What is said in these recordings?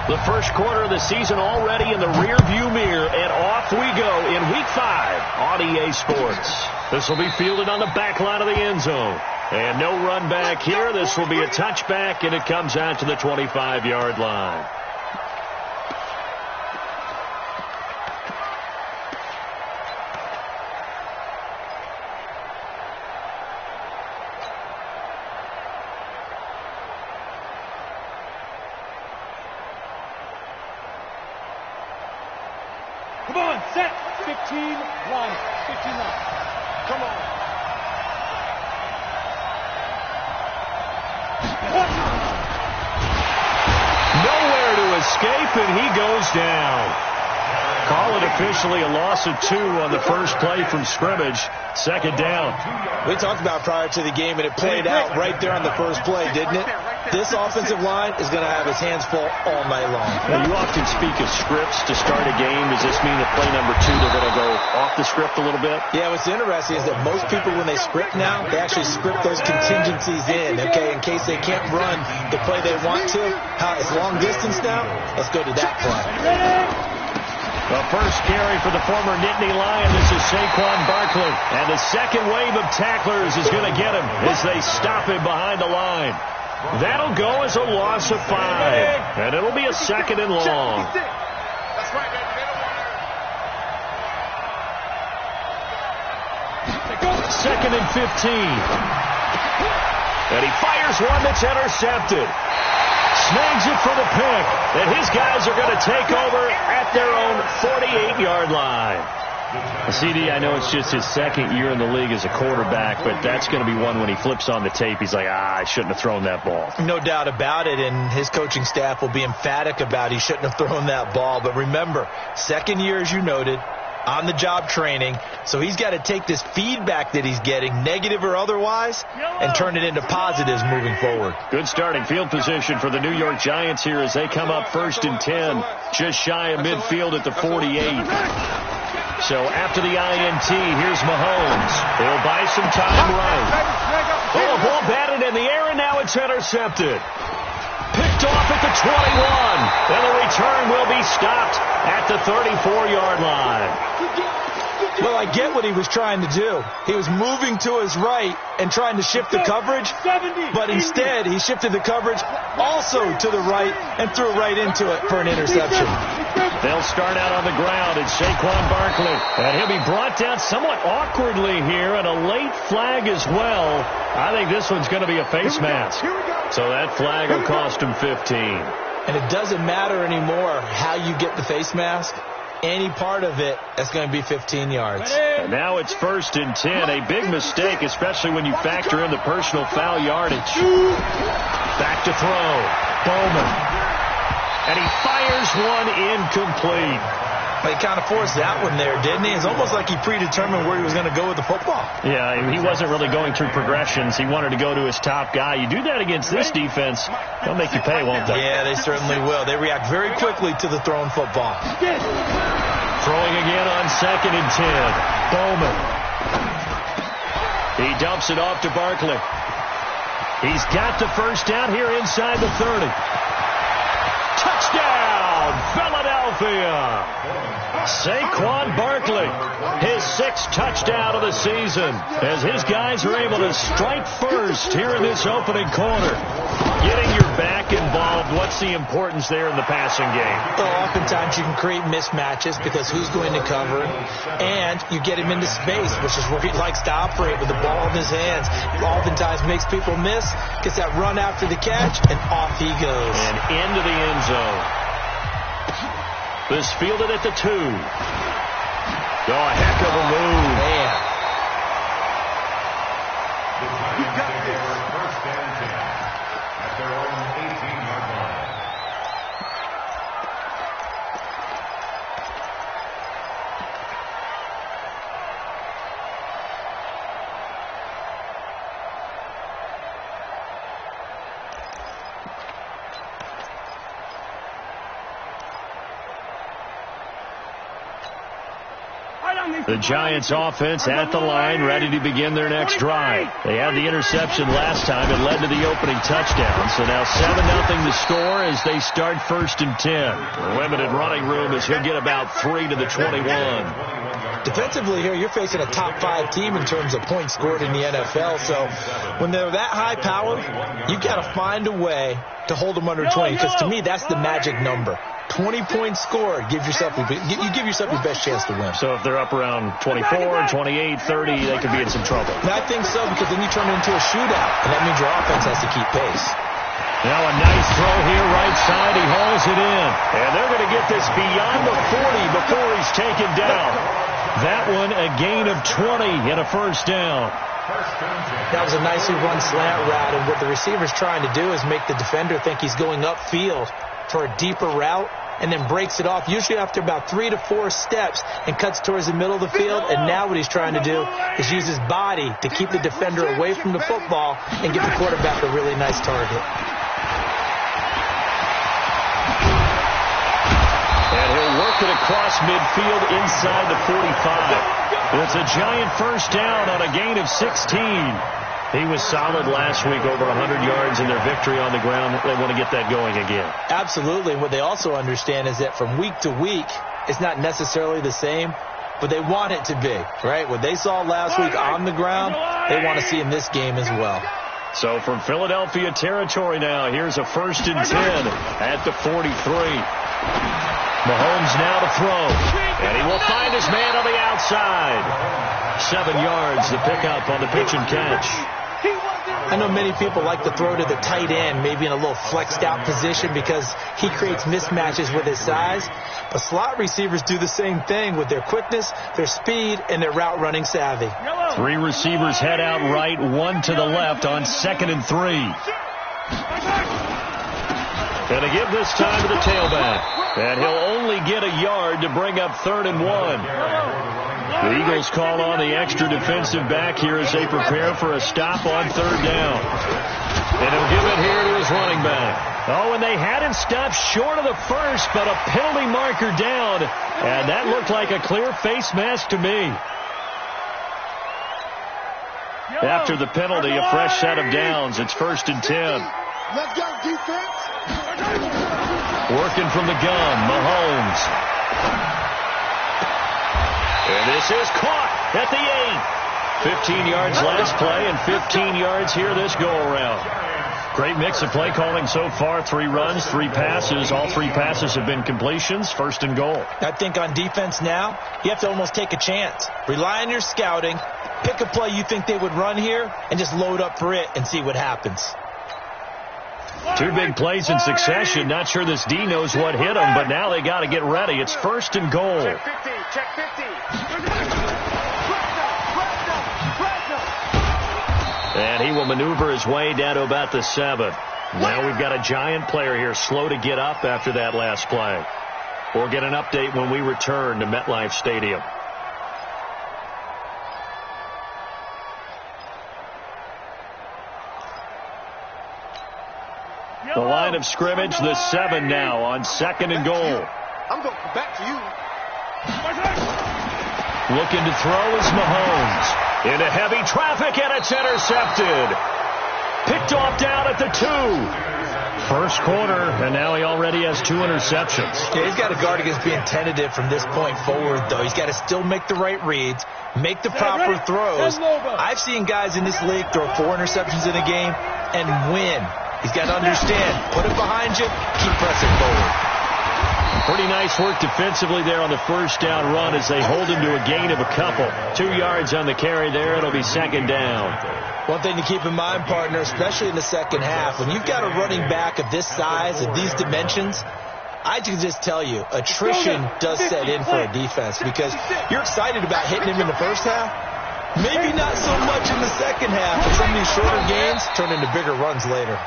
The first quarter of the season already in the rearview mirror, and off we go in Week 5 on EA Sports. This will be fielded on the back line of the end zone. And no run back here. This will be a touchback, and it comes out to the 25-yard line. Come on, set. 15 line. 15 line. Come on. Nowhere to escape, and he goes down. Call it officially a loss of 2 on the first play from scrimmage. Second down. We talked about prior to the game, and it played out right there on the first play, didn't it? This offensive line is going to have his hands full all night long. Now, you often speak of scripts to start a game. Does this mean that play number 2, they're going to go off the script a little bit? Yeah, what's interesting is that most people, when they script now, they actually script those contingencies in, okay, in case they can't run the play they want to. How it's long distance now? Let's go to that play. The first carry for the former Nittany Lion. This is Saquon Barkley. And the second wave of tacklers is going to get him as they stop him behind the line. That'll go as a loss of 5. And it'll be a second and long. Second and 15. And he fires one that's intercepted. Snags it for the pick. And his guys are going to take over at their own 48-yard line. CD, I know it's just his second year in the league as a quarterback, but that's going to be one when he flips on the tape, he's like, I shouldn't have thrown that ball. No doubt about it, and his coaching staff will be emphatic about he shouldn't have thrown that ball. But remember, second year, as you noted, on-the-job training, so he's got to take this feedback that he's getting, negative or otherwise, and turn it into positives moving forward. Good starting field position for the New York Giants here as they come up 1st and 10, just shy of midfield at the 48. So after the INT, here's Mahomes. He'll buy some time right. Oh, ball batted in the air, and now it's intercepted. Picked off at the 21. And the return will be stopped at the 34-yard line. Well, I get what he was trying to do. He was moving to his right and trying to shift the coverage, but instead he shifted the coverage also to the right and threw right into it for an interception. They'll start out on the ground. It's Saquon Barkley. And he'll be brought down somewhat awkwardly here, and a late flag as well. I think this one's going to be a face mask. So that flag will cost him 15. And it doesn't matter anymore how you get the face mask. Any part of it, that's going to be 15 yards. And now it's 1st and 10. A big mistake, especially when you factor in the personal foul yardage. Back to throw. Bowman. And he fires one incomplete. He kind of forced that one there, didn't he? It's almost like he predetermined where he was going to go with the football. Yeah, he wasn't really going through progressions. He wanted to go to his top guy. You do that against this defense, they'll make you pay, won't they? Yeah, they certainly will. They react very quickly to the thrown football. Throwing again on 2nd and 10. Bowman. He dumps it off to Barkley. He's got the first down here inside the 30. Touchdown, Philadelphia! Saquon Barkley, his 6th touchdown of the season, as his guys are able to strike first here in this opening quarter. Getting your back involved, what's the importance there in the passing game? Well, oftentimes you can create mismatches because who's going to cover him, and you get him into space, which is where he likes to operate with the ball in his hands. Oftentimes makes people miss, gets that run after the catch, and off he goes. And into the end zone. This fielded at the 2. Oh, a heck of a move. Man. You got this. 1st and 10 at their own 18-yard line. The Giants offense at the line, ready to begin their next drive. They had the interception last time. It led to the opening touchdown. So now 7-0 the score as they start 1st and 10. Limited running room as he'll get about 3 to the 21. Defensively here, you're facing a top 5 team in terms of points scored in the NFL. So when they're that high powered, you've got to find a way to hold them under 20. Because to me, that's the magic number. 20 points scored, you give yourself your best chance to win. So if they're up around 24, 28, 30, they could be in some trouble. And I think so, because then you turn it into a shootout, and that means your offense has to keep pace. Now a nice throw here, right side. He hauls it in. And they're going to get this beyond the 40 before he's taken down. That one a gain of 20 and a 1st down. That was a nicely run slant route, and what the receiver's trying to do is make the defender think he's going upfield for a deeper route, and then breaks it off, usually after about 3 to 4 steps, and cuts towards the middle of the field. And now what he's trying to do is use his body to keep the defender away from the football and give the quarterback a really nice target. And he'll work it across midfield inside the 45. It's a Giant 1st down on a gain of 16. He was solid last week, over 100 yards in their victory on the ground. They want to get that going again. Absolutely. What they also understand is that from week to week, it's not necessarily the same, but they want it to be, right? What they saw last week on the ground, they want to see in this game as well. So from Philadelphia territory now, here's a 1st and 10 at the 43. Mahomes now to throw, and he will find his man on the outside. 7 yards, the pickup on the pitch and catch. I know many people like to throw to the tight end, maybe in a little flexed out position because he creates mismatches with his size. But slot receivers do the same thing with their quickness, their speed, and their route running savvy. 3 receivers head out right, 1 to the left on 2nd and 3. Gonna give this time to the tailback. And he'll only get a yard to bring up 3rd and 1. The Eagles call on the extra defensive back here as they prepare for a stop on 3rd down. And he'll give it here to his running back. Oh, and they had him stopped short of the 1st, but a penalty marker down. And that looked like a clear face mask to me. After the penalty, a fresh set of downs. It's 1st and 10. Let's go, defense. Working from the gun, Mahomes. And this is caught at the 8. 15 yards last play and 15 yards here this go-around. Great mix of play calling so far. 3 runs, 3 passes. All 3 passes have been completions. 1st and goal. I think on defense now, you have to almost take a chance. Rely on your scouting. Pick a play you think they would run here and just load up for it and see what happens. 2 big plays in succession. Not sure this D knows what hit him, but now they got to get ready. It's 1st and goal. Check 50. And he will maneuver his way down to about the 7. Now we've got a Giant player here slow to get up after that last play. We'll get an update when we return to MetLife Stadium. The line of scrimmage, the 7 now on 2nd and goal. I'm going to come back to you. Looking to throw is Mahomes. Into heavy traffic, and it's intercepted. Picked off down at the 2. 1st quarter, and now he already has 2 interceptions. Yeah, he's got to guard against being tentative from this point forward, though. He's got to still make the right reads, make the proper throws. I've seen guys in this league throw 4 interceptions in a game and win. He's got to understand, put it behind you, keep pressing forward. Pretty nice work defensively there on the 1st down run as they hold him to a gain of a couple. 2 yards on the carry there. It'll be 2nd down. One thing to keep in mind, partner, especially in the second half, when you've got a running back of this size, of these dimensions, I can just tell you, attrition does set in for a defense because you're excited about hitting him in the first half. Maybe not so much in the second half, but some of these shorter gains turn into bigger runs later.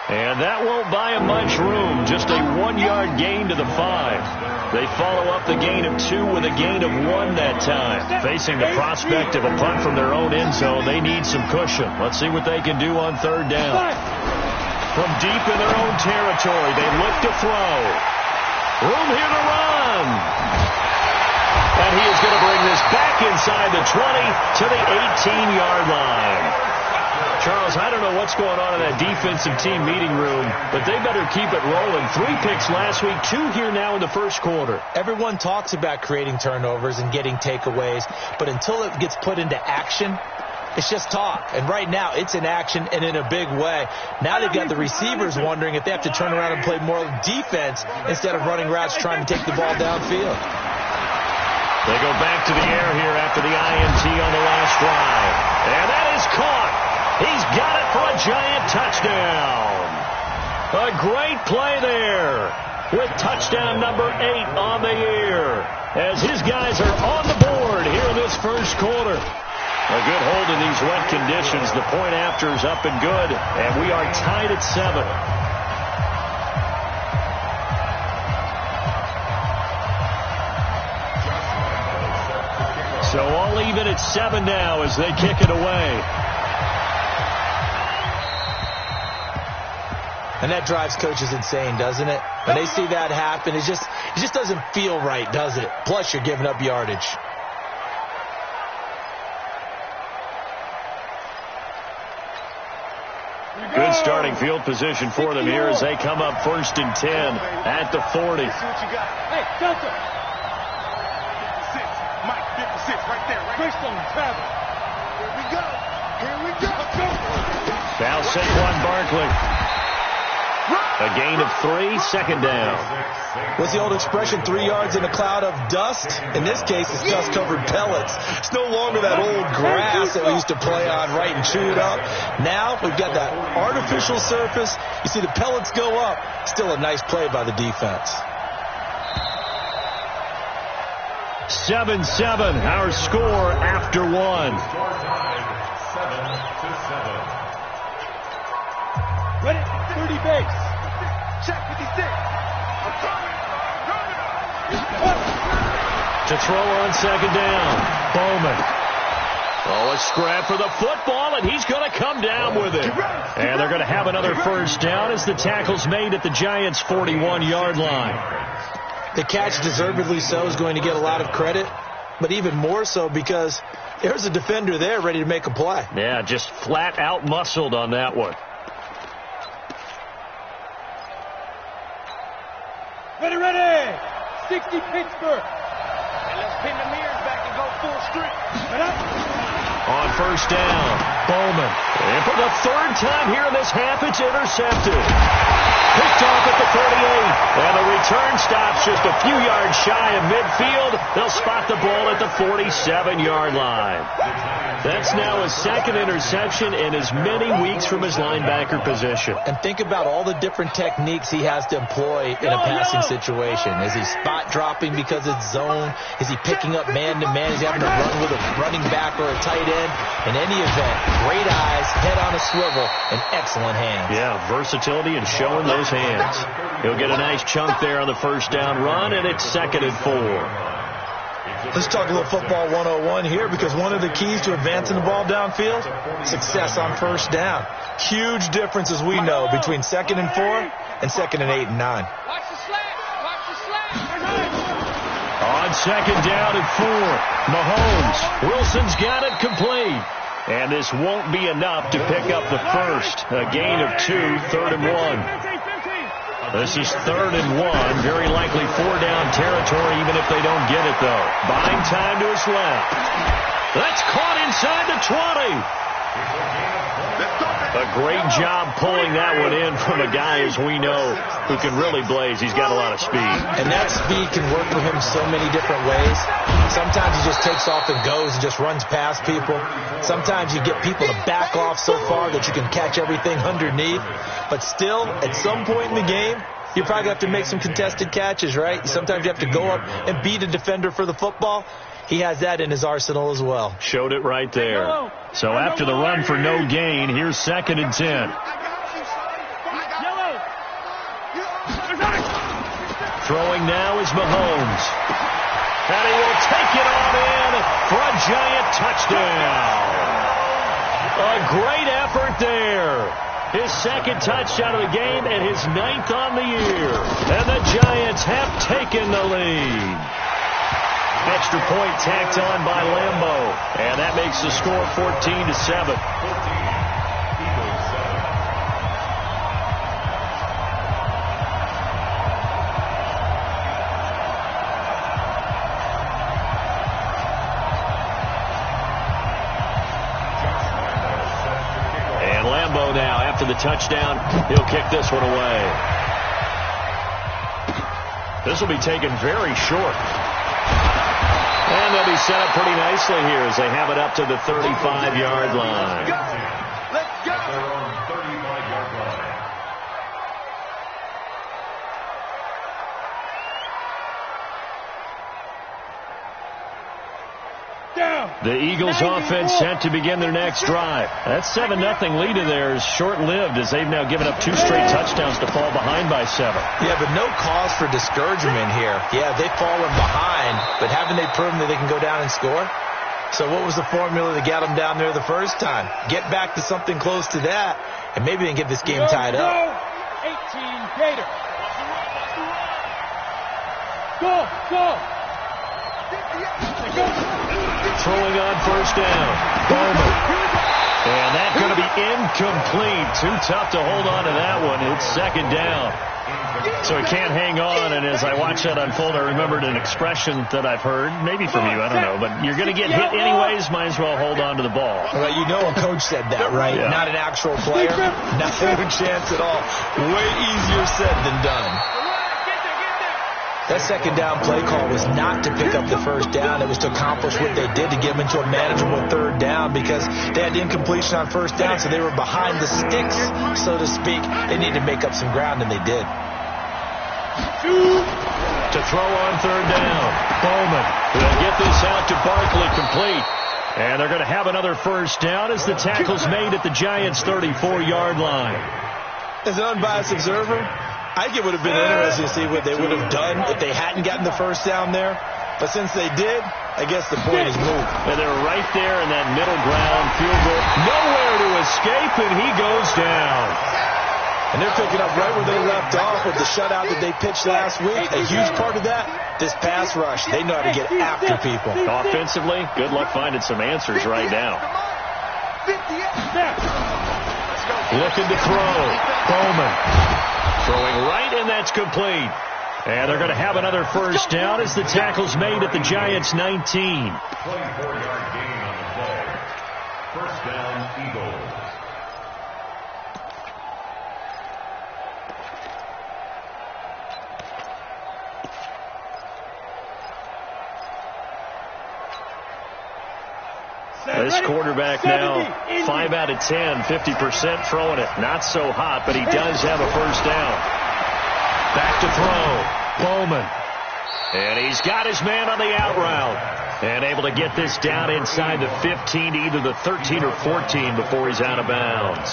And that won't buy him much room. Just a 1-yard gain to the 5. They follow up the gain of 2 with a gain of 1 that time. Facing the prospect of a punt from their own end zone, they need some cushion. Let's see what they can do on 3rd down. From deep in their own territory, they look to throw. Room here to run. And he is going to bring this back inside the 20 to the 18-yard line. Charles, I don't know what's going on in that defensive team meeting room, but they better keep it rolling. 3 picks last week, 2 here now in the first quarter. Everyone talks about creating turnovers and getting takeaways, but until it gets put into action, it's just talk. And right now, it's in action and in a big way. Now they've got the receivers wondering if they have to turn around and play more defense instead of running routes trying to take the ball downfield. They go back to the air here after the INT on the last drive. And that is caught. He's got it for a Giant touchdown. A great play there with touchdown number 8 on the year as his guys are on the board here in this first quarter. A good hold in these wet conditions. The point after is up and good, and we are tied at 7. So all even at 7 now as they kick it away. And that drives coaches insane, doesn't it? When they see that happen, it just doesn't feel right, does it? Plus, you're giving up yardage. Good starting field position for them here as they come up 1st and 10 at the 40. Hey, Delta. 56. Mike, 56 right there. Christian, travel. Here we go. Here we go. Now Saquon Barkley. A gain of 3, 2nd down. What's the old expression, 3 yards in a cloud of dust? In this case, it's dust-covered pellets. It's no longer that old grass that we used to play on, right, and chew it up. Now we've got that artificial surface. You see the pellets go up. Still a nice play by the defense. 7-7, our score after 1. Ready? 30 base. Check 56. To throw on 2nd down. Bowman. Oh, a scrap for the football, and he's going to come down with it. And they're going to have another first down as the tackle's made at the Giants' 41-yard line. The catch, deservedly so, is going to get a lot of credit, but even more so because there's a defender there ready to make a play. Yeah, just flat out muscled on that one. Ready, ready. 60 Pittsburgh. And let's pin the mirrors back and go full strength. Right up. On 1st down, Bowman. And for the 3rd time here in this half, it's intercepted. Picked off at the 38. And the return stops just a few yards shy of midfield. They'll spot the ball at the 47-yard line. That's now his 2nd interception in as many weeks from his linebacker position. And think about all the different techniques he has to employ in a passing situation. Is he spot dropping because it's zone? Is he picking up man-to-man? Is he having to run with a running back or a tight end? In any event, great eyes, head on a swivel, and excellent hands. Yeah, versatility and showing those hands. He'll get a nice chunk there on the 1st down run, and it's 2nd and 4. Let's talk a little football 101 here, because one of the keys to advancing the ball downfield, success on 1st down. Huge difference, as we know, between 2nd and 4 and 2nd and 8 and 9. Watch the slack. Watch the slack. On 2nd down and 4, Mahomes. Wilson's got it complete. And this won't be enough to pick up the first. A gain of 2, 3rd and 1. This is 3rd and 1. Very likely 4-down territory, even if they don't get it, though. Buying time to his left. That's caught inside the 20. A great job pulling that one in from a guy, as we know, who can really blaze. He's got a lot of speed. And that speed can work for him so many different ways. Sometimes he just takes off and goes and just runs past people. Sometimes you get people to back off so far that you can catch everything underneath. But still, at some point in the game, you probably have to make some contested catches, right? Sometimes you have to go up and beat a defender for the football. He has that in his arsenal as well. Showed it right there. So after the run for no gain, here's 2nd and 10. Throwing now is Mahomes. And he will take it on in for a Giant touchdown. A great effort there. His 2nd touchdown of the game and his 9th on the year. And the Giants have taken the lead. Extra point tacked on by Lambeau. And that makes the score 14-7. And Lambeau now, after the touchdown, he'll kick this one away. This will be taken very short. And they'll be set up pretty nicely here as they have it up to the 35-yard line. Let's go. They're on 35-yard line. The Eagles offense set to begin their next drive. That 7-0 lead of theirs short-lived as they've now given up 2 straight touchdowns to fall behind by 7. Yeah, but no cause for discouragement here. Yeah, they've fallen behind, but haven't they proven that they can go down and score? So what was the formula that got them down there the first time? Get back to something close to that, and maybe they can get this game tied up. 18 Gator. Go. Throwing on first down. Bowman. And that's going to be incomplete. Too tough to hold on to that one. It's second down. So he can't hang on. And as I watch that unfold, I remembered an expression that I've heard, maybe from you, I don't know, but you're going to get hit anyways, might as well hold on to the ball. Well, you know a coach said that, right? Yeah. Not an actual player. Not a chance at all. Way easier said than done. That second down play call was not to pick up the first down. It was to accomplish what they did to get them into a manageable third down because they had incompletion on first down, so they were behind the sticks, so to speak. They needed to make up some ground, and they did. To throw on third down. Bowman will get this out to Barkley complete. And they're going to have another first down as the tackle's made at the Giants' 34-yard line. As an unbiased observer, I think it would have been interesting to see what they would have done if they hadn't gotten the first down there. But since they did, I guess the point is moved. And they're right there in that middle ground field goal. Nowhere to escape, and he goes down. And they're picking up right where they left off with the shutout that they pitched last week. A huge part of that, this pass rush. They know how to get after people. Offensively, good luck finding some answers right now. Looking to throw. Bowman. Throwing right, and that's complete. And they're going to have another first down as the tackle's made at the Giants' 19. 24-yard gain on the play. First down, Eagles. This quarterback now, 5 out of 10, 50% throwing it. Not so hot, but he does have a first down. Back to throw. Bowman. And he's got his man on the out route. And able to get this down inside the 15 to either the 13 or 14 before he's out of bounds.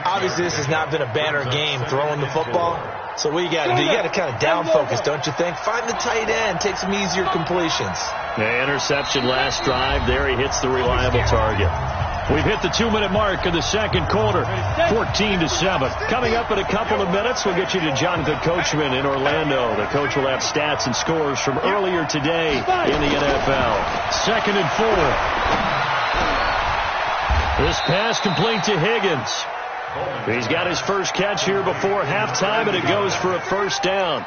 Obviously, this has not been a banner game throwing the football. So what you got to do, you got to kind of down focus, don't you think? Find the tight end, take some easier completions. The interception last drive. There he hits the reliable target. We've hit the 2-minute mark of the second quarter, 14-7. Coming up in a couple of minutes, we'll get you to Jonathan Coachman in Orlando. The coach will have stats and scores from earlier today in the NFL. 2nd and 4. This pass complete to Higgins. He's got his first catch here before halftime, and it goes for a first down.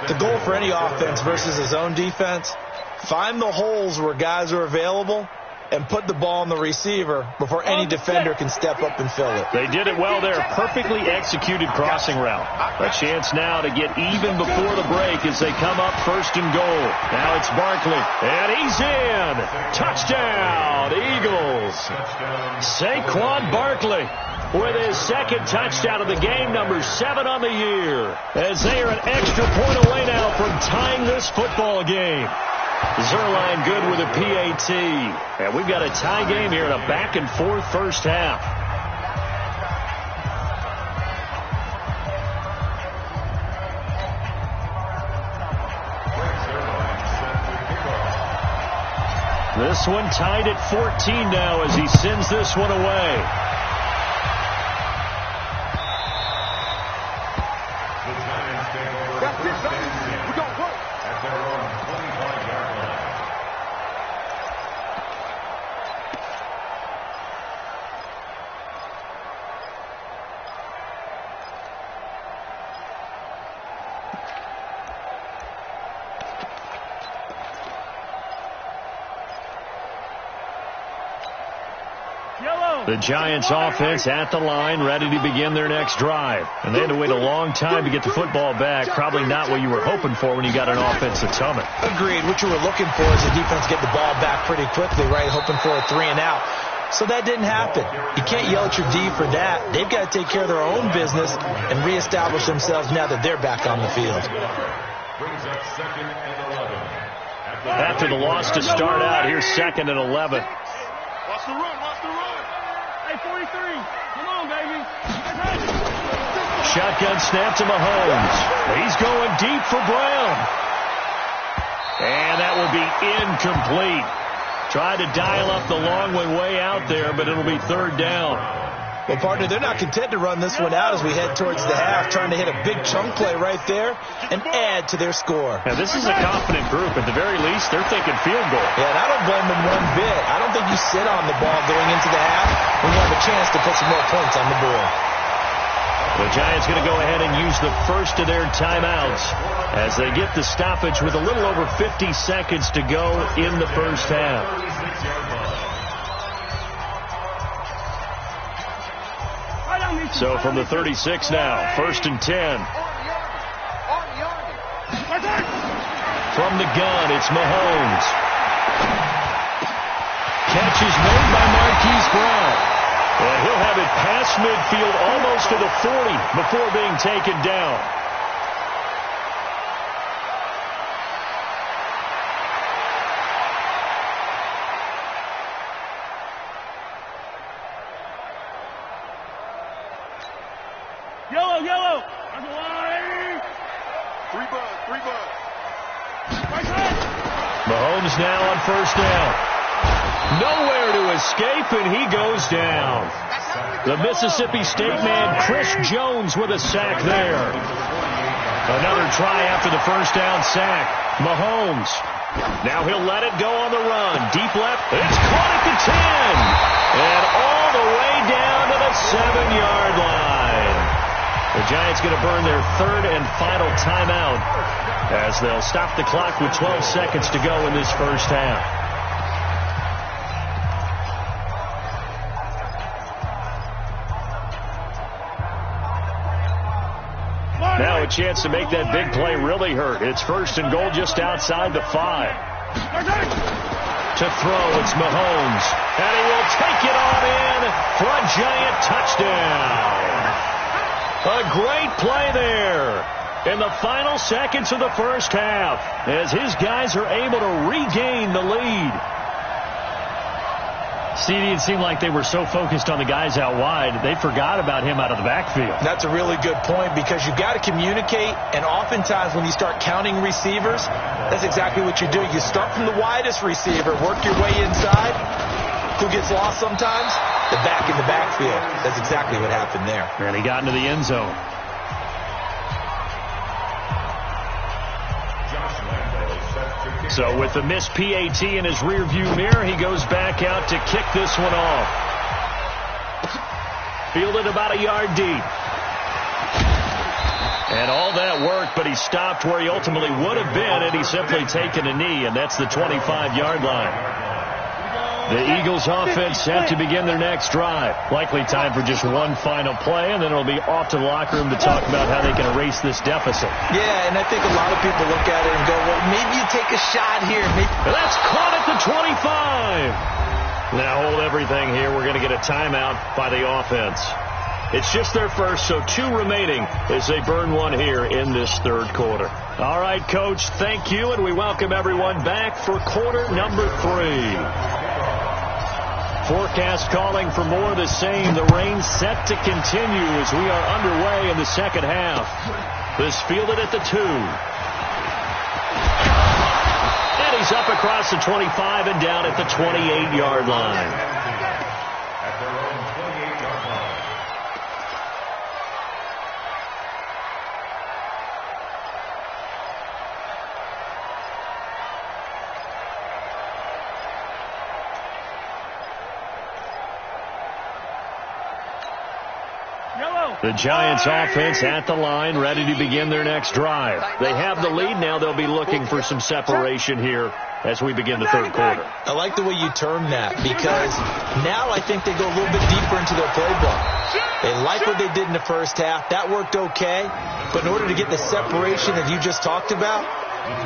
The goal for any offense versus his own defense, find the holes where guys are available and put the ball on the receiver before any defender can step up and fill it. They did it well there. Perfectly executed crossing route. A chance now to get even before the break as they come up 1st and goal. Now it's Barkley, and he's in. Touchdown, Eagles. Saquon Barkley with his second touchdown of the game, number 7 on the year, as they are an extra point away now from tying this football game. Zerline good with a PAT. And we've got a tie game here in a back-and-forth first half. This one tied at 14 now as he sends this one away. The Giants take over first and 10 at their own 25-yard line. The Giants offense at the line, ready to begin their next drive. And they had to wait a long time to get the football back. Probably not what you were hoping for when you got an offensive summit. Agreed. What you were looking for is the defense get the ball back pretty quickly, right? Hoping for a 3 and out. So that didn't happen. You can't yell at your D for that. They've got to take care of their own business and reestablish themselves now that they're back on the field. After the loss to start out, here's 2nd and 11. Watch the run, watch the run. Hey, 43. Come on, baby. Shotgun snap to Mahomes. He's going deep for Brown. And that will be incomplete. Tried to dial up the long way out there, but it'll be 3rd down. Well, partner, they're not content to run this one out as we head towards the half, trying to hit a big chunk play right there and add to their score. Now, this is a confident group. At the very least, they're thinking field goal. Yeah, and I don't blame them one bit. I don't think you sit on the ball going into the half when you have a chance to put some more points on the board. The Giants going to go ahead and use the first of their timeouts as they get the stoppage with a little over 50 seconds to go in the first half. So from the 36 now, 1st and 10. From the gun, it's Mahomes. Catch is made by Marquise Brown. And he'll have it past midfield almost to the 40 before being taken down. Yellow. Three bud. Mahomes now on 1st down. Nowhere to escape, and he goes down. The Mississippi State man, Chris Jones, with a sack there. Another try after the 1st down sack. Mahomes. Now he'll let it go on the run. Deep left. It's caught at the 10. And all the way down to the 7-yard line. The Giants going to burn their 3rd and final timeout as they'll stop the clock with 12 seconds to go in this first half. Now a chance to make that big play really hurt. It's 1st and goal just outside the 5. To throw, it's Mahomes. And he will take it on in for a Giant touchdown. A great play there in the final seconds of the first half as his guys are able to regain the lead. CD, it seemed like they were so focused on the guys out wide, they forgot about him out of the backfield. That's a really good point because you've got to communicate, and oftentimes when you start counting receivers, that's exactly what you do. You start from the widest receiver, work your way inside. Who gets lost sometimes? The back in the backfield. That's exactly what happened there. And he got into the end zone. So with the missed PAT in his rearview mirror, he goes back out to kick this one off. Fielded about a yard deep. And all that worked, but he stopped where he ultimately would have been had he simply taken a knee, and that's the 25-yard line. The Eagles offense set to begin their next drive. Likely time for just one final play, and then it'll be off to the locker room to talk about how they can erase this deficit. Yeah, and I think a lot of people look at it and go, well, maybe you take a shot here. And that's caught at the 25. Now hold everything here. We're going to get a timeout by the offense. It's just their first, so 2 remaining as they burn one here in this 3rd quarter. All right, Coach, thank you, and we welcome everyone back for quarter number 3. Forecast calling for more of the same. The rain set to continue as we are underway in the second half. This fielded at the 2. And he's up across the 25 and down at the 28-yard line. At their own 28-yard line. Yellow. The Giants offense at the line, ready to begin their next drive. They have the lead now. They'll be looking for some separation here as we begin the third quarter. I like the way you term that, because now I think they go a little bit deeper into their playbook. They like what they did in the first half. That worked okay. But in order to get the separation that you just talked about,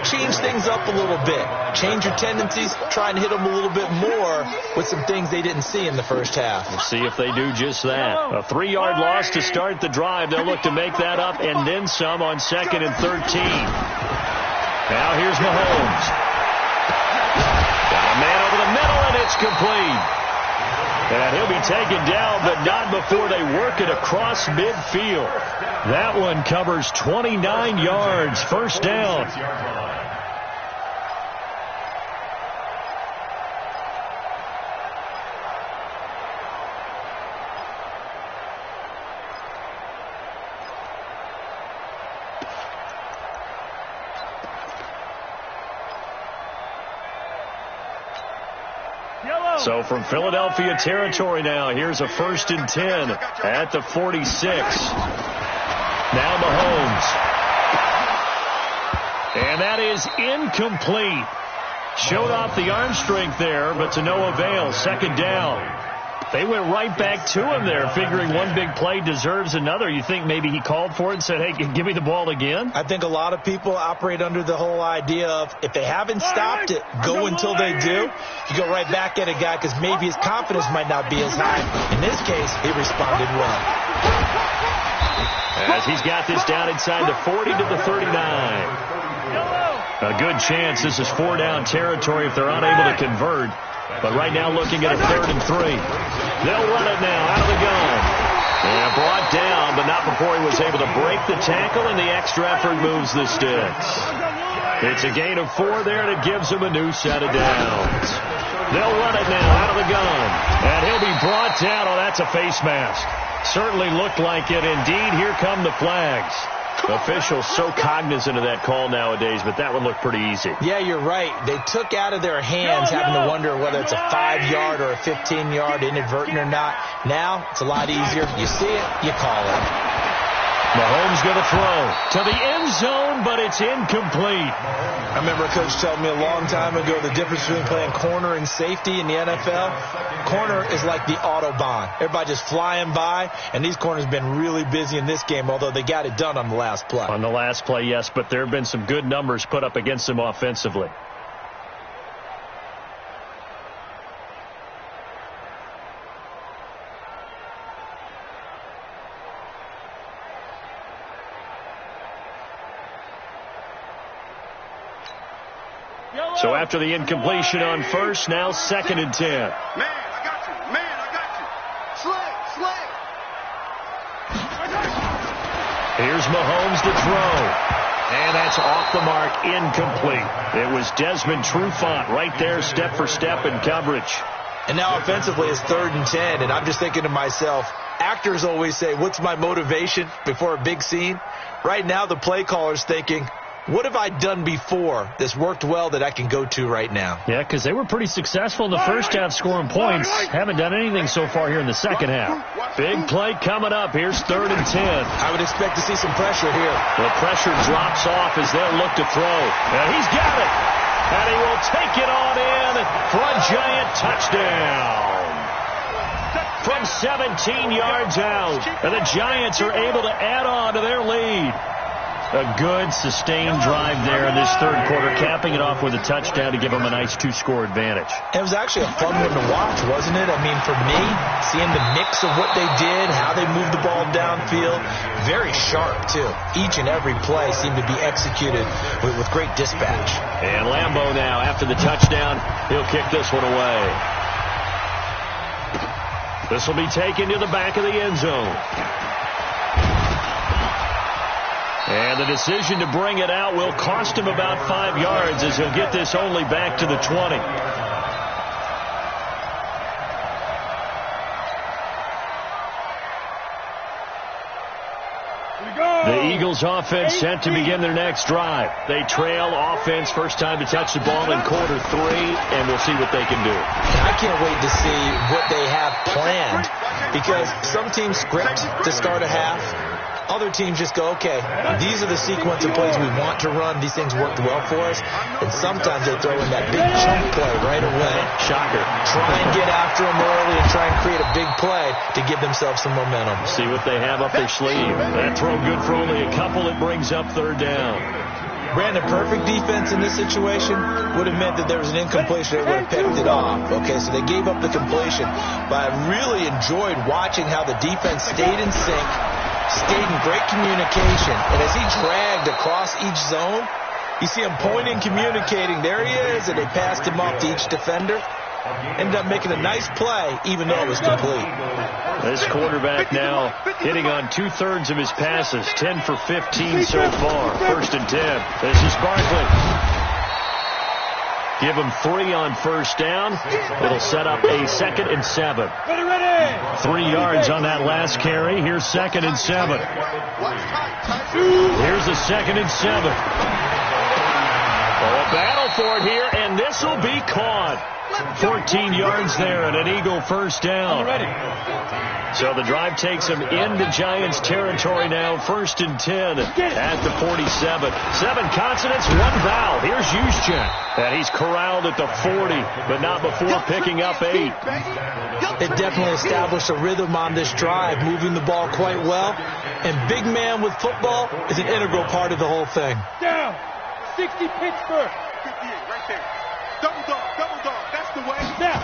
change things up a little bit. Change your tendencies. Try and hit them a little bit more with some things they didn't see in the first half. We'll see if they do just that. A 3-yard loss to start the drive. They'll look to make that up and then some on 2nd and 13. Now here's Mahomes. Got a man over the middle, and it's complete. And he'll be taken down, but not before they work it across midfield. That one covers 29 yards. First down. So from Philadelphia territory now, here's a 1st and 10 at the 46. Now Mahomes. And that is incomplete. Showed off the arm strength there, but to no avail. 2nd down. They went right back to him there, figuring one big play deserves another. You think maybe he called for it and said, hey, give me the ball again? I think a lot of people operate under the whole idea of if they haven't stopped it, go until they do. You go right back at a guy because maybe his confidence might not be as high. In this case, he responded well. As he's got this down inside the 40 to the 39. A good chance this is 4-down territory if they're unable to convert. But right now looking at a 3rd and 3. They'll run it now out of the gun. And brought down, but not before he was able to break the tackle, and the extra effort moves the sticks. It's a gain of 4 there, and it gives him a new set of downs. They'll run it now out of the gun. And he'll be brought down. Oh, that's a face mask. Certainly looked like it. Indeed, here come the flags. Officials so cognizant of that call nowadays, but that one looked pretty easy. Yeah, you're right. They took out of their hands having to wonder whether it's a 5-yard or a 15-yard, inadvertent or not. Now, it's a lot easier. You see it, you call it. Mahomes going to throw to the end zone, but it's incomplete. I remember a coach telling me a long time ago the difference between playing corner and safety in the NFL. Corner is like the Autobahn. Everybody just flying by, and these corners have been really busy in this game, although they got it done on the last play. On the last play, yes, but there have been some good numbers put up against them offensively. So after the incompletion on first, now 2nd and 10. Man, I got you. Man, I got you. Slick. Here's Mahomes to throw. And that's off the mark, incomplete. It was Desmond Trufant right there, step for step in coverage. And now offensively it's 3rd and 10, and I'm just thinking to myself, actors always say, what's my motivation before a big scene? Right now the play caller's thinking, what have I done before that's worked well that I can go to right now? Yeah, because they were pretty successful in the first half scoring points. Haven't done anything so far here in the second half. Big play coming up. Here's 3rd and 10. I would expect to see some pressure here. The pressure drops off as they'll look to throw. And he's got it. And he will take it on in for a Giant touchdown. From 17 yards out. And the Giants are able to add on to their lead. A good, sustained drive there in this third quarter, capping it off with a touchdown to give them a nice 2-score advantage. It was actually a fun one to watch, wasn't it? I mean, for me, seeing the mix of what they did, how they moved the ball downfield, very sharp, too. Each and every play seemed to be executed with great dispatch. And Lambeau now, after the touchdown, he'll kick this one away. This will be taken to the back of the end zone. And the decision to bring it out will cost him about 5 yards as he'll get this only back to the 20. The Eagles offense set to begin their next drive. They trail offense, first time to touch the ball in quarter 3, and we'll see what they can do. I can't wait to see what they have planned, because some teams script to start a half. Other teams just go, okay, these are the sequence of plays we want to run. These things worked well for us. And sometimes they throw in that big chunk play right away. Shocker. Try and get after them early and try and create a big play to give themselves some momentum. See what they have up their sleeve. That throw good for only a couple. It brings up third down. Brandon, perfect defense in this situation would have meant that there was an incompletion. They would have picked it off. Okay, so they gave up the completion. But I really enjoyed watching how the defense stayed in sync, stayed in great communication. And as he dragged across each zone, you see him pointing, communicating. There he is, and they passed him off to each defender. Ended up making a nice play, even though it was complete. This quarterback now hitting on 2/3 of his passes, 10 for 15 so far. 1st and 10. This is Barkley. Give him 3 on first down. It'll set up a 2nd and 7. 3 yards on that last carry. Here's 2nd and 7. Here's the 2nd and 7. Oh, a battle for it here, and this will be caught. 14 yards there and an Eagle first down. So the drive takes him into Giants territory now. 1st and 10 at the 47. 7 consonants, 1 vowel. Here's Juszczyk. And he's corralled at the 40, but not before picking up 8. They definitely established a rhythm on this drive, moving the ball quite well. And big man with football is an integral part of the whole thing. Down. 60 Pittsburgh. 58 right there. Double dog. That's the way. Now.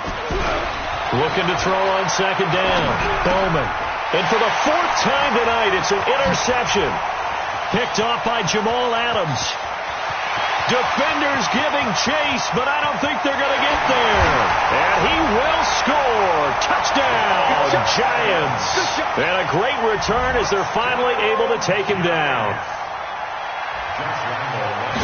Looking to throw on 2nd down. Bowman. And for the 4th time tonight, it's an interception. Picked off by Jamal Adams. Defenders giving chase, but I don't think they're going to get there. And he will score. Touchdown, Giants. And a great return as they're finally able to take him down.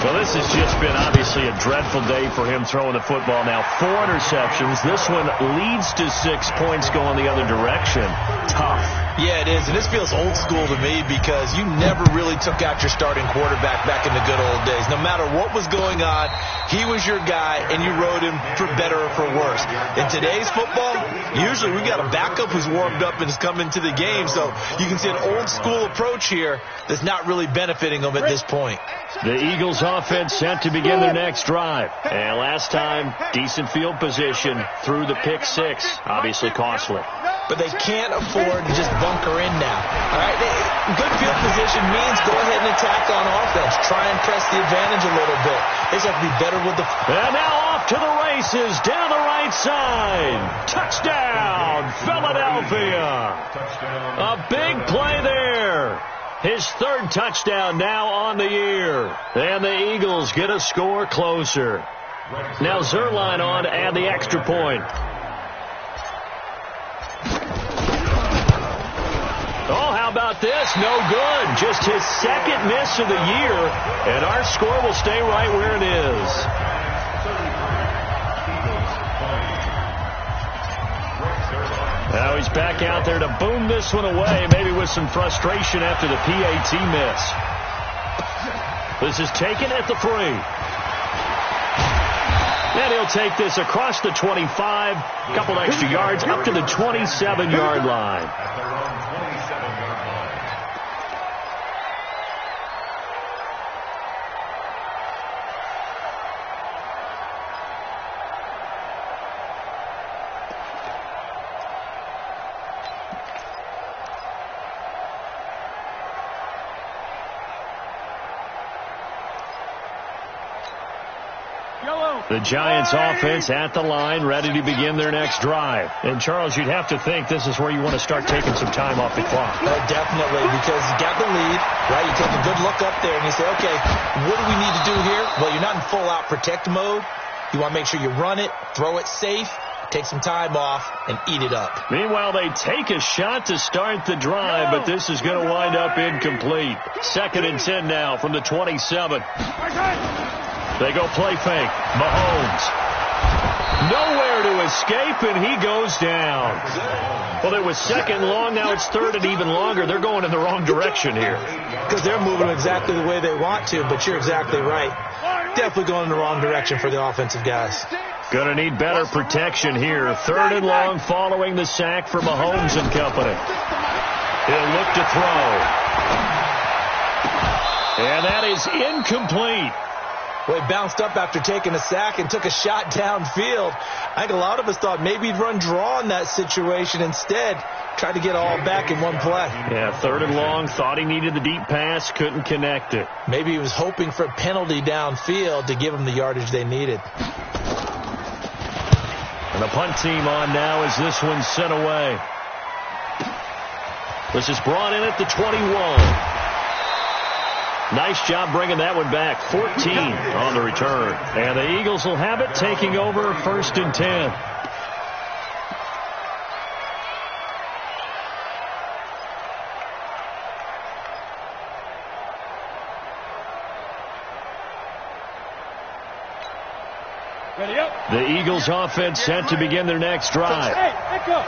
Well, this has just been obviously a dreadful day for him throwing the football. Now 4 interceptions. This one leads to 6 points going the other direction. Tough. Yeah, it is. And this feels old school to me because you never really took out your starting quarterback back in the good old days. No matter what was going on, he was your guy, and you rode him for better or for worse. In today's football, usually we got a backup who's warmed up and has come into the game. So you can see an old school approach here that's not really benefiting them at this point. The Eagles offense set to begin their next drive. And last time, decent field position through the pick 6. Obviously costly. But they can't afford to just bunker in now. All right, good field position means go ahead and attack on offense. Try and press the advantage a little bit. They just have to be better with the... And now off to the races, down the right side. Touchdown, Philadelphia. A big play there. His 3rd touchdown now on the year. And the Eagles get a score closer. Now Zerline on to add the extra point. Oh, how about this? No good. Just his 2nd miss of the year, and our score will stay right where it is. Now he's back out there to boom this one away, maybe with some frustration after the PAT miss. This is taken at the 3. And he'll take this across the 25, a couple extra yards, up to the 27-yard line. The Giants offense at the line, ready to begin their next drive. And, Charles, you'd have to think this is where you want to start taking some time off the clock. Definitely, because you got the lead, right? You take a good look up there and you say, okay, what do we need to do here? Well, you're not in full-out protect mode. You want to make sure you run it, throw it safe, take some time off, and eat it up. Meanwhile, they take a shot to start the drive, but this is going to wind up incomplete. 2nd and 10 now from the 27. They go play fake. Mahomes. Nowhere to escape, and he goes down. Well, it was second long. Now it's third and even longer. They're going in the wrong direction here. Because they're moving exactly the way they want to, but you're exactly right. Definitely going in the wrong direction for the offensive guys. Going to need better protection here. Third and long following the sack for Mahomes and company. He'll look to throw. And that is incomplete. Well, he bounced up after taking a sack and took a shot downfield. I think a lot of us thought maybe he'd run draw in that situation. Instead, tried to get all back in one play. Yeah, third and long, thought he needed the deep pass, couldn't connect it. Maybe he was hoping for a penalty downfield to give him the yardage they needed. And the punt team on now as this one's sent away. This is brought in at the 21. Nice job bringing that one back. 14 on the return. And the Eagles will have it, taking over first and 10. Ready up. The Eagles offense set to begin their next drive. Hey, let go.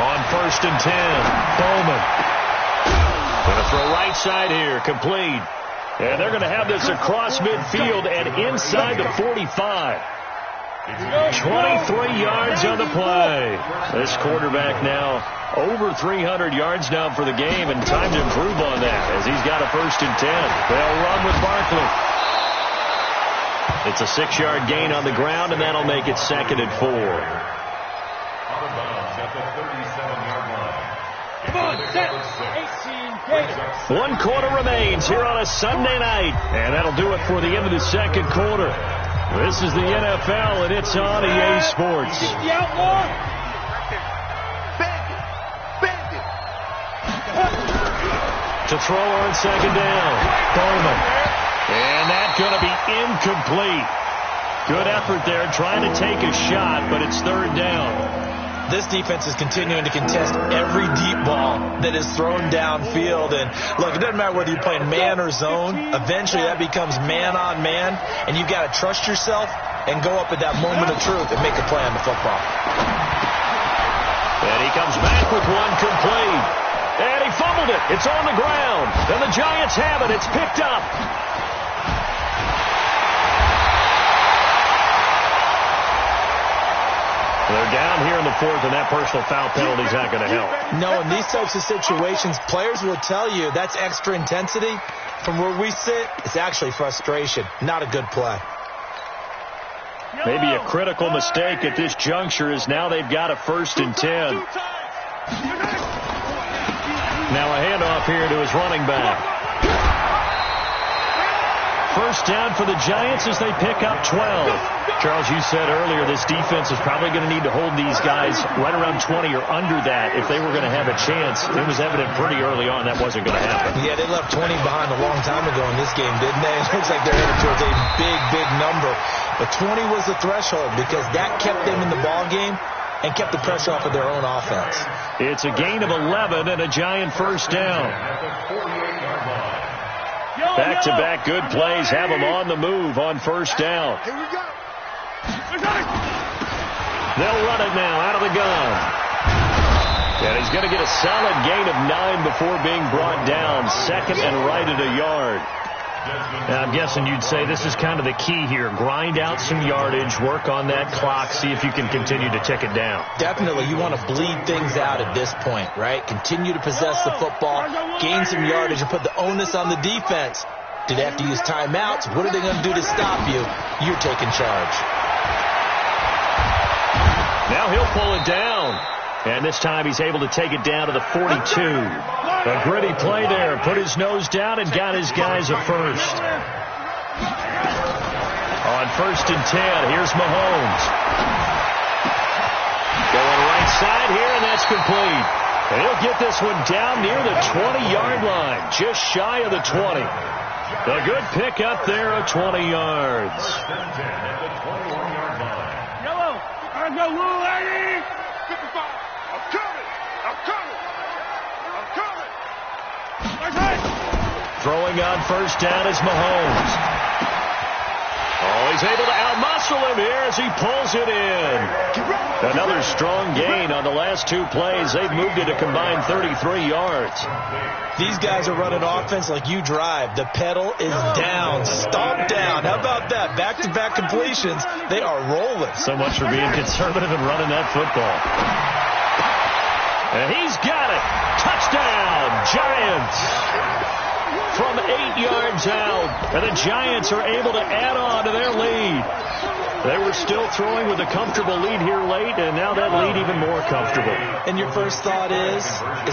On first and 10, Bowman. Going to throw right side here, complete. And they're going to have this across midfield and inside the 45. 23 yards on the play. This quarterback now over 300 yards now for the game, and time to improve on that as he's got a first and 10. They'll run with Barkley. It's a 6-yard gain on the ground, and that'll make it second and 4. Come on, set. 18 1 quarter remains here on a Sunday night, and that'll do it for the end of the second quarter. This is the NFL, and it's on EA Sports. The outlaw. To throw on second down, Bowman. And that's going to be incomplete. Good effort there, trying to take a shot, but it's third down. This defense is continuing to contest every deep ball that is thrown downfield. And, look, it doesn't matter whether you're playing man or zone. Eventually that becomes man-on-man, and you've got to trust yourself and go up at that moment of truth and make a play on the football. And he comes back with one complete. And he fumbled it. It's on the ground. And the Giants have it. It's picked up. They're down here in the fourth, and that personal foul penalty is not going to help. No, in these types of situations, players will tell you that's extra intensity. From where we sit, it's actually frustration. Not a good play. Maybe a critical mistake at this juncture is now they've got a first and 10. Now a handoff here to his running back. First down for the Giants as they pick up 12. Charles, you said earlier this defense is probably going to need to hold these guys right around 20 or under that if they were going to have a chance. It was evident pretty early on that wasn't going to happen. Yeah, they left 20 behind a long time ago in this game, didn't they? It looks like they're headed towards a big, big number. But 20 was the threshold because that kept them in the ball game and kept the pressure off of their own offense. It's a gain of 11 and a Giant first down. Back-to-back good plays have them on the move on first down. Here we go. They'll run it now out of the gun. And he's going to get a solid gain of 9 before being brought down. Second and right at a yard. Now, I'm guessing you'd say this is kind of the key here. Grind out some yardage, work on that clock, see if you can continue to tick it down. Definitely. You want to bleed things out at this point, right? Continue to possess the football, gain some yardage, and put the onus on the defense. Do they have to use timeouts? What are they going to do to stop you? You're taking charge. Now he'll pull it down. And this time he's able to take it down to the 42. A gritty play there. Put his nose down and got his guys a first. On first and 10, here's Mahomes. Going right side here, and that's complete. And he'll get this one down near the 20-yard line, just shy of the 20. A good pick up there of 20 yards. Yellow. I go, Lou, Eddie. 55. I'm coming. I'm coming. I'm coming. Right side. Throwing on first down is Mahomes. Oh, he's able to outmuscle him here as he pulls it in. Another strong gain on the last two plays. They've moved it a combined 33 yards. These guys are running offense like you drive. The pedal is down, stomp down. How about that? Back-to-back completions. They are rolling. So much for being conservative and running that football. And he's got it. Touchdown, Giants. From 8 yards out, and the Giants are able to add on to their lead. They were still throwing with a comfortable lead here late, and now that lead even more comfortable. And your first thought is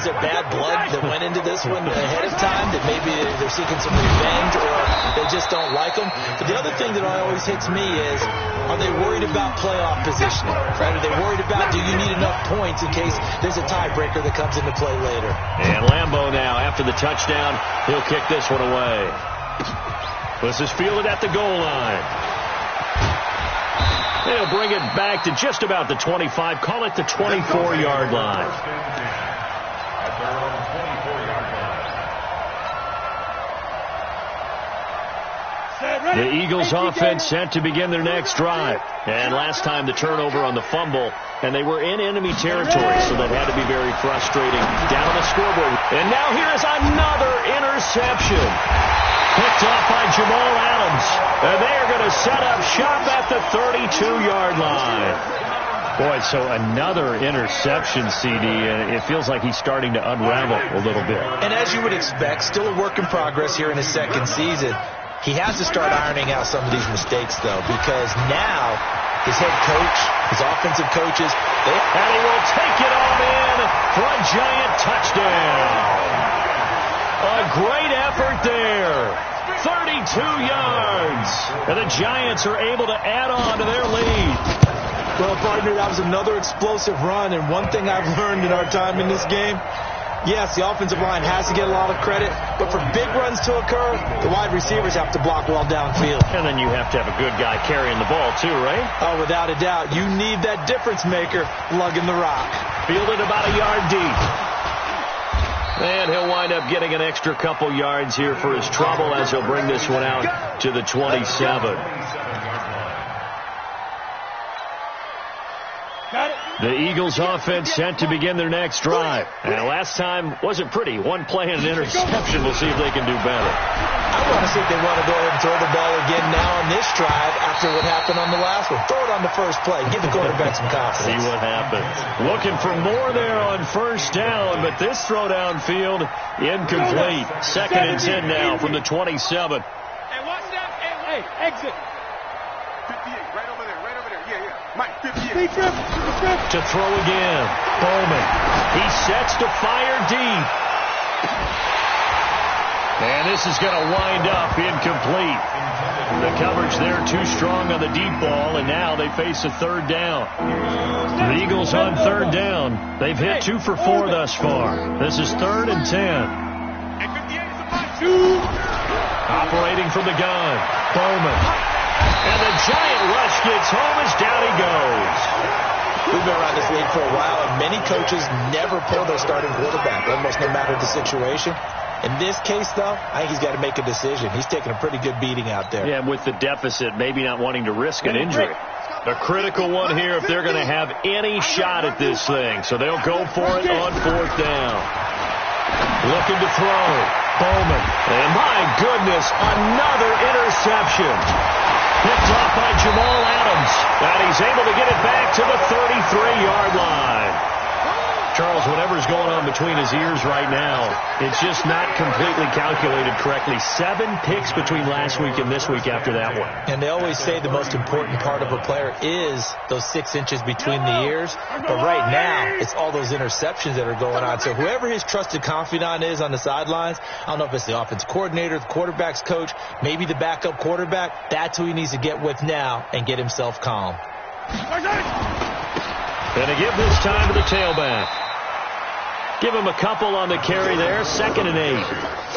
it bad blood that went into this one ahead of time, that maybe they're seeking some revenge or they just don't like them? But the other thing that always hits me is, are they worried about playoff positioning? Right? Are they worried about, do you need enough points in case there's a tiebreaker that comes into play later? And Lambeau now, after the touchdown, he'll kick this one away. This is fielded at the goal line. They'll bring it back to just about the 25. Call it the 24-yard line. The Eagles offense set to begin their next drive. And last time the turnover on the fumble, and they were in enemy territory, so that had to be very frustrating. Down on the scoreboard. And now here is another interception. Picked off by Jamal Adams. And they are going to set up shop at the 32-yard line. Boy, so another interception, CD, and it feels like he's starting to unravel a little bit. And as you would expect, still a work in progress here in his second season. He has to start ironing out some of these mistakes, though, because now his head coach, his offensive coaches, and he will take it on in for a Giant touchdown. A great effort there. 32 yards. And the Giants are able to add on to their lead. Well, partner, that was another explosive run. And one thing I've learned in our time in this game, yes, the offensive line has to get a lot of credit, but for big runs to occur, the wide receivers have to block well downfield. And then you have to have a good guy carrying the ball, too, right? Oh, without a doubt. You need that difference maker lugging the rock. Fielded about a yard deep. And he'll wind up getting an extra couple yards here for his trouble as he'll bring this one out to the 27. The Eagles offense set to begin their next drive. And last time wasn't pretty. One play and an interception. We'll see if they can do better. I want to see if they want to go ahead and throw the ball again now on this drive after what happened on the last one. Throw it on the first play. Give the quarterback some confidence. See what happens. Looking for more there on first down, but this throw downfield incomplete. 2nd and 10 now from the 27. Hey, watch that. Hey, exit. 58, right over there. Yeah. Mike, 58. To throw again. Bowman. He sets to fire deep. And this is going to wind up incomplete. The coverage there too strong on the deep ball, and now they face a third down. The Eagles on third down. They've hit 2 for 4 thus far. This is 3rd and 10. Operating from the gun. Bowman. And the Giant rush gets home as down he goes. We've been around this league for a while, and many coaches never pull their starting quarterback, almost no matter the situation. In this case, though, I think he's got to make a decision. He's taking a pretty good beating out there. Yeah, with the deficit, maybe not wanting to risk an injury. A critical one here if they're going to have any shot at this thing. So they'll go for it on 4th down. Looking to throw. Bowman. And my goodness, another interception. Picked off by Jamal Adams. And he's able to get it back to the 33-yard line. Charles, whatever's going on between his ears right now, it's just not completely calculated correctly. 7 picks between last week and this week after that one. And they always say the most important part of a player is those 6 inches between the ears. But right now, it's all those interceptions that are going on. So whoever his trusted confidant is on the sidelines, I don't know if it's the offense coordinator, the quarterback's coach, maybe the backup quarterback, that's who he needs to get with now and get himself calm. And to give this time to the tailback. Give him a couple on the carry there, 2nd and 8.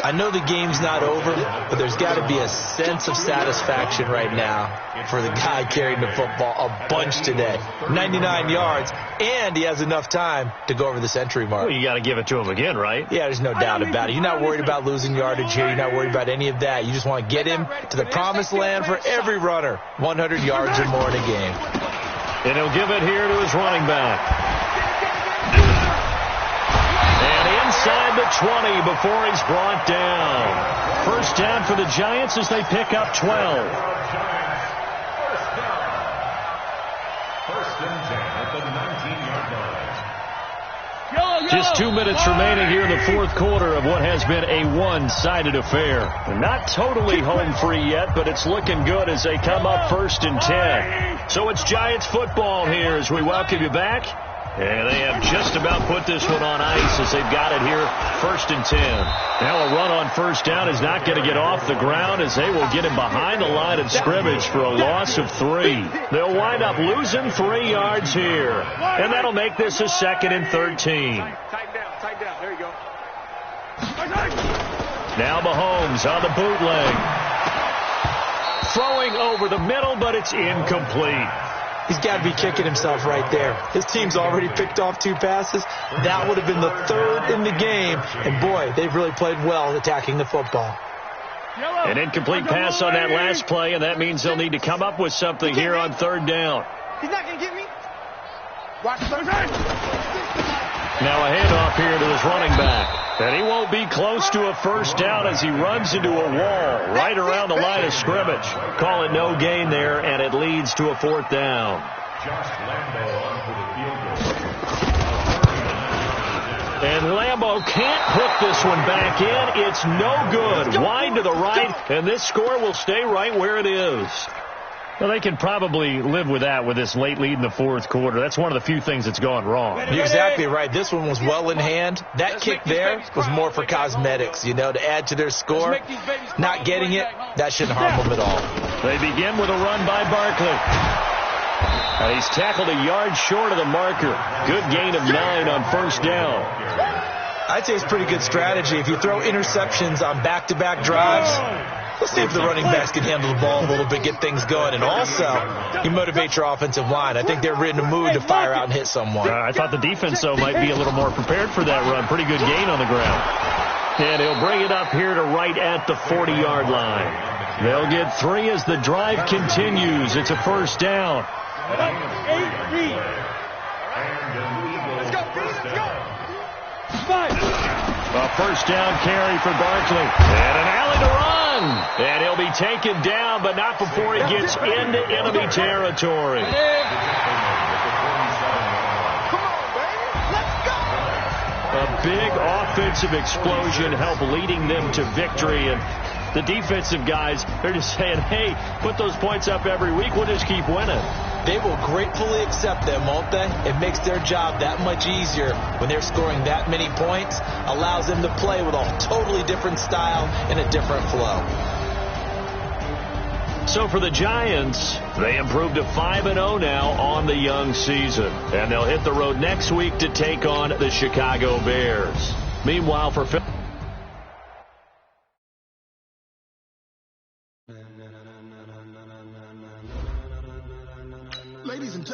I know the game's not over, but there's got to be a sense of satisfaction right now for the guy carrying the football a bunch today. 99 yards, and he has enough time to go over the century mark. Well, you got to give it to him again, right? Yeah, there's no doubt about it. You're not worried about losing yardage here. You're not worried about any of that. You just want to get him to the promised land for every runner. 100 yards or more in a game. And he'll give it here to his running back. Inside the 20 before he's brought down. First down for the Giants as they pick up 12. First and 10 at the 19-yard line. Just 2 minutes remaining here in the fourth quarter of what has been a one-sided affair. Not totally home free yet, but it's looking good as they come up 1st and 10. So it's Giants football here as we welcome you back. And they have just about put this one on ice as they've got it here, 1st and 10. Now a run on first down is not going to get off the ground as they will get him behind the line of scrimmage for a loss of 3. They'll wind up losing 3 yards here. And that'll make this a 2nd and 13. Tighten down. There you go. Now Mahomes on the bootleg. Throwing over the middle, but it's incomplete. He's got to be kicking himself right there. His team's already picked off 2 passes. That would have been the 3rd in the game. And, boy, they've really played well attacking the football. An incomplete pass on that last play, and that means they'll need to come up with something here on 3rd down. He's not going to get me. Watch the Now a handoff here to his running back. And he won't be close to a first down as he runs into a wall right around the line of scrimmage. Call it no gain there, and it leads to a 4th down. Josh Lambo on for the field goal. And Lambo can't hook this one back in. It's no good. Wide to the right, and this score will stay right where it is. Well, they can probably live with that with this late lead in the fourth quarter. That's one of the few things that's gone wrong. You're exactly right. This one was well in hand. That kick there was more for cosmetics, to add to their score. Not getting it, that shouldn't harm them at all. They begin with a run by Barkley. And he's tackled a yard short of the marker. Good gain of 9 on first down. I'd say it's pretty good strategy. If you throw interceptions on back-to-back drives, let's see if the running backs can handle the ball a little bit, get things going. And also, you motivate your offensive line. I think they're in the mood to fire out and hit someone. I thought the defense, though, might be a little more prepared for that run. Pretty good gain on the ground. And he'll bring it up here to right at the 40-yard line. They'll get 3 as the drive continues. It's a first down. 8-3. Let's go. 5. A first down carry for Barkley. And an alley to run. And he'll be taken down, but not before he gets into enemy territory. Come on, baby. Let's go. A big offensive explosion helped leading them to victory. And the defensive guys, they're just saying, hey, put those points up every week. We'll just keep winning. They will gratefully accept them, won't they? It makes their job that much easier when they're scoring that many points. Allows them to play with a totally different style and a different flow. So for the Giants, they improved to 5-0 now on the young season. And they'll hit the road next week to take on the Chicago Bears. Meanwhile, for Phil. Ladies and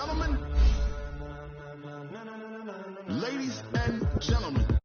gentlemen,